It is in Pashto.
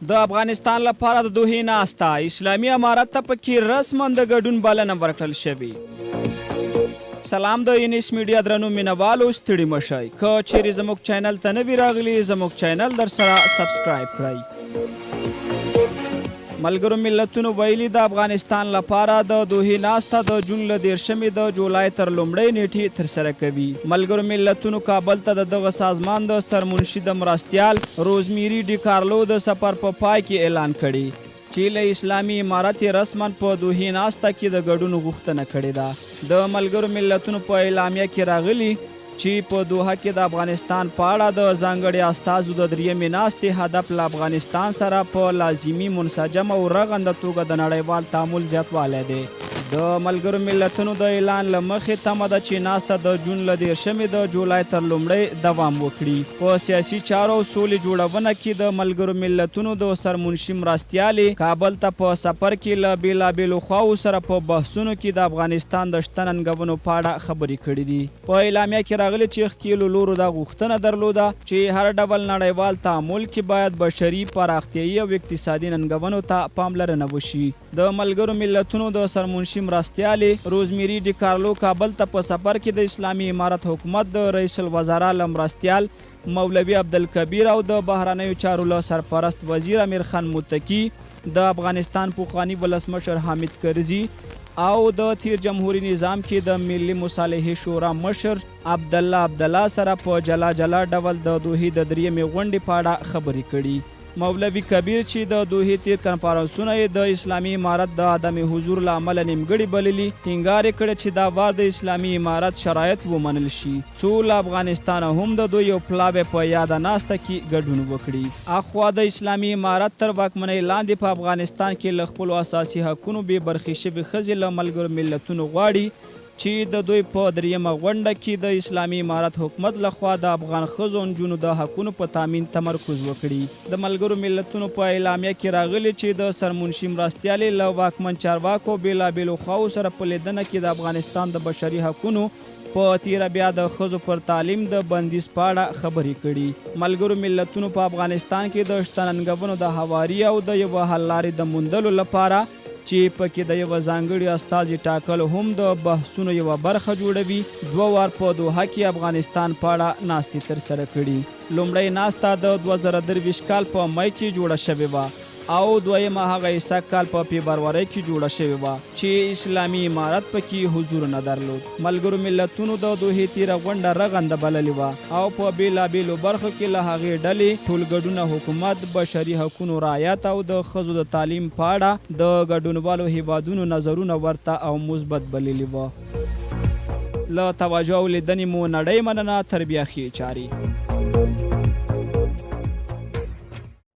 د افغانستان لپاره د دوحې ناسته اسلامي امارت ته پکې رسما د ګډون بلنه ورکړل شوې. سلام د انیس میډیا درنو مینوالو ستړي مشئ که چیرې زموږ چینل ته نوي راغلي زموږ چینل در سره سبسکرایب کړئ. ملګرو ملتونو ویلي د افغانستان لپاره د دوحې ناسته د جون له 13 د جولای تر لومړۍ نیټې ترسره کوي. ملګرو ملتونو کابل ته دغه سازمان د سرمنشي د مرستیال روزمیری ډي کارلو د سفر په پای کې اعلان کړي چې له اسلامي امارت رسما په دوحې ناسته کې د ګډون غوښتنه کړې ده. د ملګرو ملتونو په اعلامیه کې راغلي چې په دوحه کې د افغانستان په اړه د ځانګړي استازو د درېیمې ناستې هدف له افغانستان سره په لازمي منسجم او رغنده توګه د نړیوال تعامل زیاتوالی دی. د ملګرو ملتونو د اعلان له مخې تمه ده چې ناسته د جون له 13 د جولای تر لومړۍ دوام وکړي. په سیاسي چارو او سولې جوړونه کې د ملګرو ملتونو د سرمنشي مرستیالې کابل ته په سفر کې له بېلابېلو خواو سره په بحثونو کې د افغانستان د شته ننګونو په اړه خبرې کړي دي. په اعلامیه کې راغلي چې ښکېلو لورو دا غوښتنه درلوده چې هر ډول نړیوال تعامل کې باید بشري پراختیایي او اقتصادي ننګونو ته پاملرنه وشي. د ملګرو ملتونو د سرمنشي مرستیالې روزمیری ډي کارلو کابل ته په سفر کې د اسلامي امارت حکومت د رئیس الوزرا له مرستیال مولوي عبدالکبیر او د بهرنیو چارو له سرپرست وزیر امیر خان متقي د افغانستان پخواني ولسمشر حامد کرزي او د تیر جمهوریت نظام کې د ملي مصالحې شورا مشر عبدالله سره په جلا ډول د دوحې د درېیمې غونډې په اړه خبرې کړي. مولوي کبیر چې د دوحې تیر کنفرانسونه یې د اسلامي امارت د عدم حضور له امله نیمګړي بللي ټینګار یې کړی چې دا وار د اسلامي امارت شرایط ومنل شي څو له افغانستانه هم د دوی یو پلاوی په یاده ناسته کې ګډون وکړي. اخوا د اسلامي امارت تر واکمنۍ لاندې په افغانستان کې له خپلو اساسي حقونو بې برخې شوې ښځې له ملګرو ملتونو غواړي چې د دوی په درېیمه غونډه کې د اسلامي امارت حکومت لخوا د افغان ښځو نجونو د حقونو په تامین تمرکز وکړي. د ملګرو ملتونو په اعلامیه کې راغلي چې د سرمنشي مرستیالې له واکمن چارواکو بېلابېلو خواو سره په لیدنه کې د افغانستان د بشري حقونو په تیره بیا د ښځو پر تعلیم د بندیز په اړه خبرې کړي. ملګرو ملتونو په افغانستان کې د شته ننګونو د هواري او د یوه حل لارې د موندلو لپاره چې پکې د یوه ځانګړي استازي ټاکل هم د بحثونو یوه برخه جوړوي 2 وار په دوحه کې افغانستان په اړه ناستې ترسره کړي. لومړۍ ناسته د 2023 کال په مای کې جوړه شوې وه او دویمه هغه عیساک کال په فبرورۍ کې جوړه شوې وه چې اسلامي امارت پکې حضور نه درلود. ملګرو ملتونو د دوحې تیره غونډه رغنده بللې وه او په بېلابېلو برخو کې له هغې ډلې ټولګډونه حکومت بشري حقونو رعایت او د ښځو د تعلیم په اړه د ګډونوالو هیوادونو نظرونه ورته او مثبت بللي وه. له توجه او لیدنې مو نړۍ مننه. تر بیا ښې چارې.